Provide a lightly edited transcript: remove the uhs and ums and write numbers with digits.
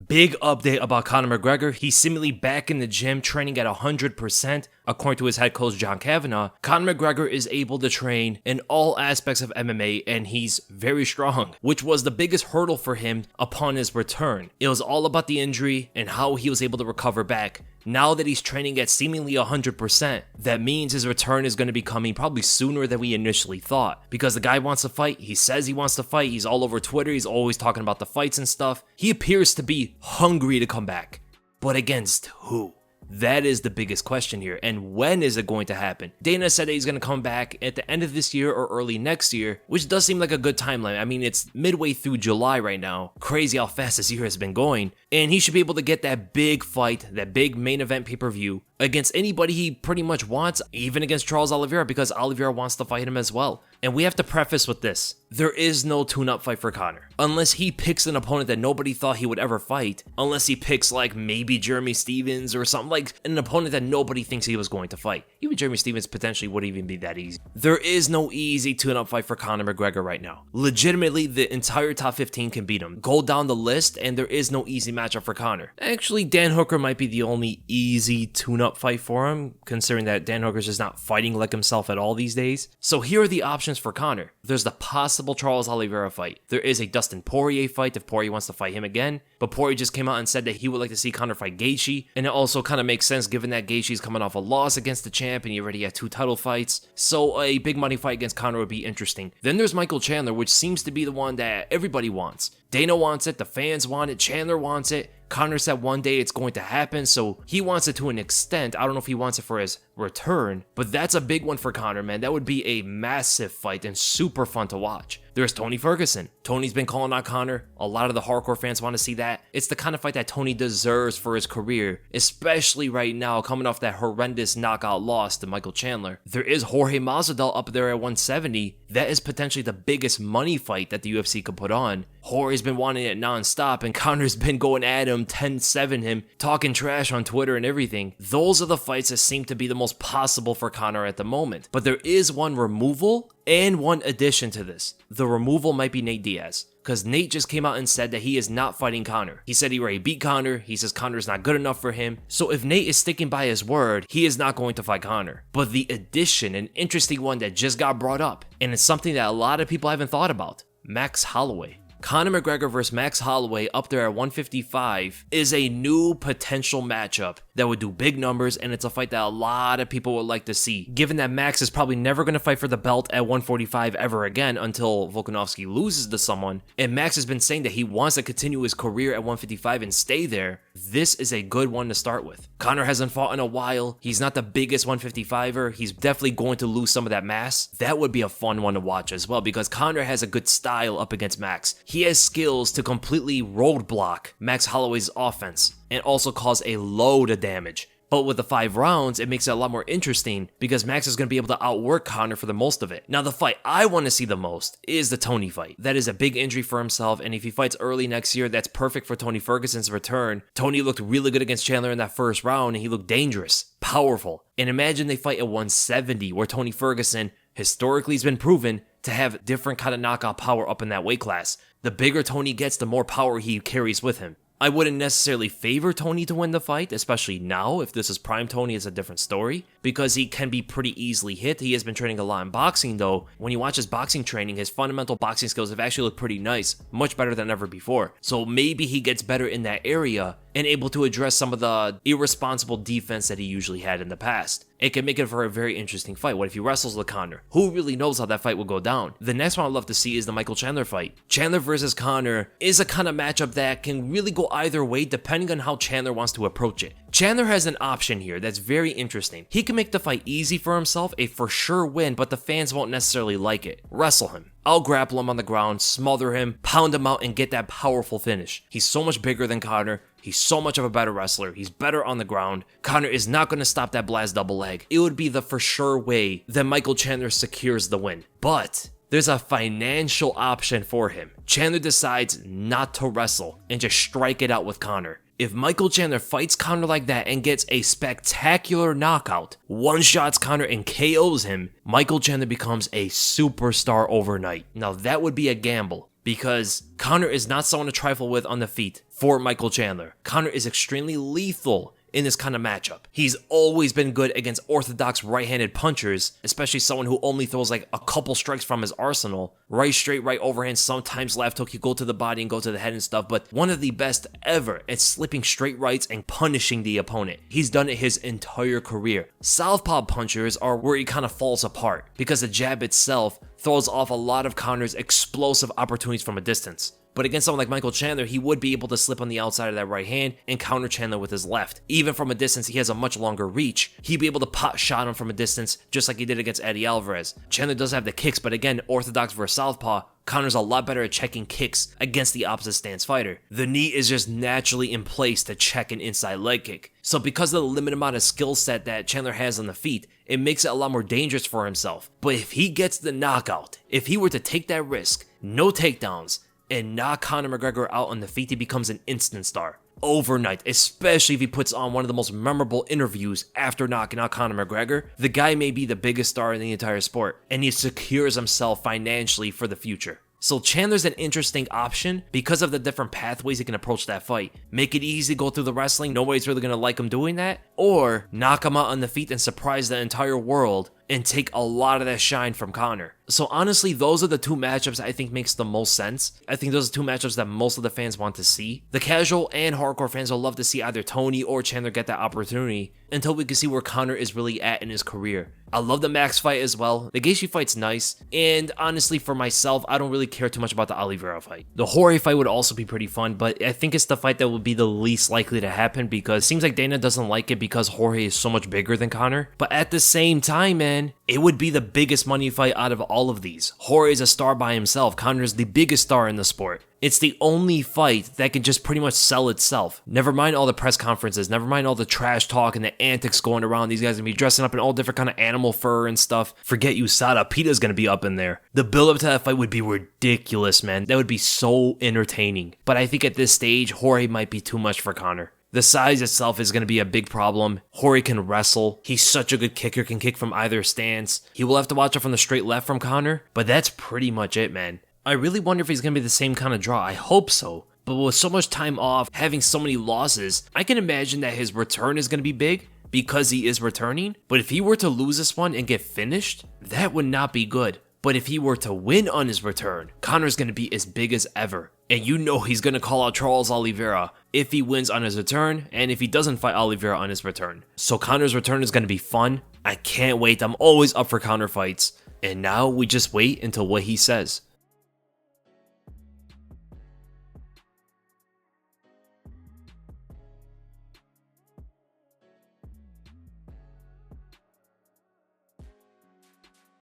Big update about Conor McGregor. He's seemingly back in the gym training at 100%. According to his head coach, John Kavanagh, Conor McGregor is able to train in all aspects of MMA and he's very strong, which was the biggest hurdle for him upon his return. It was all about the injury and how he was able to recover back. Now that he's training at seemingly 100%, that means his return is going to be coming probably sooner than we initially thought. Because the guy wants to fight, he says he wants to fight, he's all over Twitter, he's always talking about the fights and stuff. He appears to be hungry to come back. But against who? That is the biggest question here, and when is it going to happen? Dana said that he's going to come back at the end of this year or early next year, which does seem like a good timeline. I mean, it's midway through July right now. Crazy how fast this year has been going, and he should be able to get that big fight, that big main event pay-per-view against anybody he pretty much wants, even against Charles Oliveira, because Oliveira wants to fight him as well. And we have to preface with this. There is no tune-up fight for Conor. Unless he picks an opponent that nobody thought he would ever fight. Unless he picks like maybe Jeremy Stephens or something, like an opponent that nobody thinks he was going to fight. Even Jeremy Stephens potentially wouldn't even be that easy. There is no easy tune-up fight for Conor McGregor right now. Legitimately, the entire top 15 can beat him. Go down the list and there is no easy matchup for Conor. Actually, Dan Hooker might be the only easy tune-up fight for him, considering that Dan Hooker's just not fighting like himself at all these days. So here are the options for Conor. There's the possible Charles Oliveira fight. There is a Dustin Poirier fight if Poirier wants to fight him again, but Poirier just came out and said that he would like to see Conor fight Gaethje, and it also kind of makes sense given that Gaethje's coming off a loss against the champ and he already had 2 title fights, so a big money fight against Conor would be interesting. Then there's Michael Chandler, which seems to be the one that everybody wants. Dana wants it, the fans want it, Chandler wants it. Conor said one day it's going to happen, so he wants it to an extent. I don't know if he wants it for his return, but that's a big one for Conor, man. That would be a massive fight and super fun to watch. There's Tony Ferguson. Tony's been calling out Conor. A lot of the hardcore fans want to see that. It's the kind of fight that Tony deserves for his career, especially right now coming off that horrendous knockout loss to Michael Chandler. There is Jorge Masvidal up there at 170. That is potentially the biggest money fight that the UFC could put on. Jorge's been wanting it nonstop, and Conor's been going at him, 10-7 him, talking trash on Twitter and everything. Those are the fights that seem to be the most possible for Conor at the moment. But there is one removal and one addition to this. The removal might be Nate Diaz, because Nate just came out and said that he is not fighting Conor. He said he already beat Conor. He says Conor's not good enough for him. So if Nate is sticking by his word, he is not going to fight Conor. But the addition, an interesting one that just got brought up, and it's something that a lot of people haven't thought about, Max Holloway. Conor McGregor versus Max Holloway up there at 155 is a new potential matchup that would do big numbers, and it's a fight that a lot of people would like to see, given that Max is probably never going to fight for the belt at 145 ever again until Volkanovski loses to someone, and Max has been saying that he wants to continue his career at 155 and stay there. This is a good one to start with. Conor hasn't fought in a while. He's not the biggest 155er. He's definitely going to lose some of that mass. That would be a fun one to watch as well, because Conor has a good style up against Max. He has skills to completely roadblock Max Holloway's offense and also cause a load of damage. But with the 5 rounds, it makes it a lot more interesting because Max is going to be able to outwork Conor for the most of it. Now, the fight I want to see the most is the Tony fight. That is a big injury for himself, and if he fights early next year, that's perfect for Tony Ferguson's return. Tony looked really good against Chandler in that first round, and he looked dangerous, powerful. And imagine they fight at 170, where Tony Ferguson historically has been proven to have different kind of knockout power up in that weight class. The bigger Tony gets, the more power he carries with him. I wouldn't necessarily favor Tony to win the fight, especially now. If this is prime Tony, it's a different story, because he can be pretty easily hit. He has been training a lot in boxing, though. When you watch his boxing training, his fundamental boxing skills have actually looked pretty nice, much better than ever before. So maybe he gets better in that area and able to address some of the irresponsible defense that he usually had in the past. It can make it for a very interesting fight. What if he wrestles with Conor? Who really knows how that fight will go down? The next one I'd love to see is the Michael Chandler fight. Chandler versus Conor is a kind of matchup that can really go either way depending on how Chandler wants to approach it. Chandler has an option here that's very interesting. He can make the fight easy for himself, a for sure win, but the fans won't necessarily like it. Wrestle him. I'll grapple him on the ground, smother him, pound him out, and get that powerful finish. He's so much bigger than Conor. He's so much of a better wrestler. He's better on the ground. Conor is not going to stop that blast double leg. It would be the for sure way that Michael Chandler secures the win. But there's a financial option for him. Chandler decides not to wrestle and just strike it out with Conor. If Michael Chandler fights Conor like that and gets a spectacular knockout, one-shots Conor and KOs him, Michael Chandler becomes a superstar overnight. Now that would be a gamble, because Conor is not someone to trifle with on the feet for Michael Chandler. Conor is extremely lethal in this kind of matchup. He's always been good against orthodox right-handed punchers, especially someone who only throws like a couple strikes from his arsenal. Right straight, right overhand, sometimes left hook, you go to the body and go to the head and stuff, but one of the best ever at slipping straight rights and punishing the opponent. He's done it his entire career. Southpaw punchers are where he kind of falls apart, because the jab itself throws off a lot of Conor's explosive opportunities from a distance. But against someone like Michael Chandler, he would be able to slip on the outside of that right hand and counter Chandler with his left. Even from a distance, he has a much longer reach. He'd be able to pot shot him from a distance, just like he did against Eddie Alvarez. Chandler does have the kicks, but again, orthodox versus southpaw, Conor's a lot better at checking kicks against the opposite stance fighter. The knee is just naturally in place to check an inside leg kick. So because of the limited amount of skill set that Chandler has on the feet, it makes it a lot more dangerous for himself. But if he gets the knockout, if he were to take that risk, no takedowns, and knock Conor McGregor out on the feet, he becomes an instant star. Overnight, especially if he puts on one of the most memorable interviews after knocking out Conor McGregor. The guy may be the biggest star in the entire sport, and he secures himself financially for the future. So Chandler's an interesting option because of the different pathways he can approach that fight. Make it easy to go through the wrestling, nobody's really going to like him doing that, or knock him out on the feet and surprise the entire world and take a lot of that shine from Conor. So honestly, those are the two matchups I think makes the most sense. I think those are two matchups that most of the fans want to see. The casual and hardcore fans will love to see either Tony or Chandler get that opportunity until we can see where Conor is really at in his career. I love the Max fight as well. The Gaethje fight's nice, and honestly for myself, I don't really care too much about the Oliveira fight. The Jorge fight would also be pretty fun, but I think it's the fight that would be the least likely to happen because it seems like Dana doesn't like it because Jorge is so much bigger than Conor. But at the same time, man, it would be the biggest money fight out of all of these. Jorge is a star by himself. Conor is the biggest star in the sport. It's the only fight that can just pretty much sell itself. Never mind all the press conferences, never mind all the trash talk and the antics going around. These guys are gonna be dressing up in all different kind of animal fur and stuff. Forget USADA, PETA's gonna be up in there. The build up to that fight would be ridiculous, man. That would be so entertaining. But I think at this stage, Jorge might be too much for Conor. The size itself is going to be a big problem. Jorge can wrestle. He's such a good kicker, can kick from either stance. He will have to watch out from the straight left from Conor, but that's pretty much it, man. I really wonder if he's going to be the same kind of draw. I hope so. But with so much time off, having so many losses, I can imagine that his return is going to be big because he is returning. But if he were to lose this one and get finished, that would not be good. But if he were to win on his return, Conor's going to be as big as ever. And you know he's going to call out Charles Oliveira if he wins on his return and if he doesn't fight Oliveira on his return. So Conor's return is going to be fun. I can't wait. I'm always up for Conor fights. And now we just wait until what he says.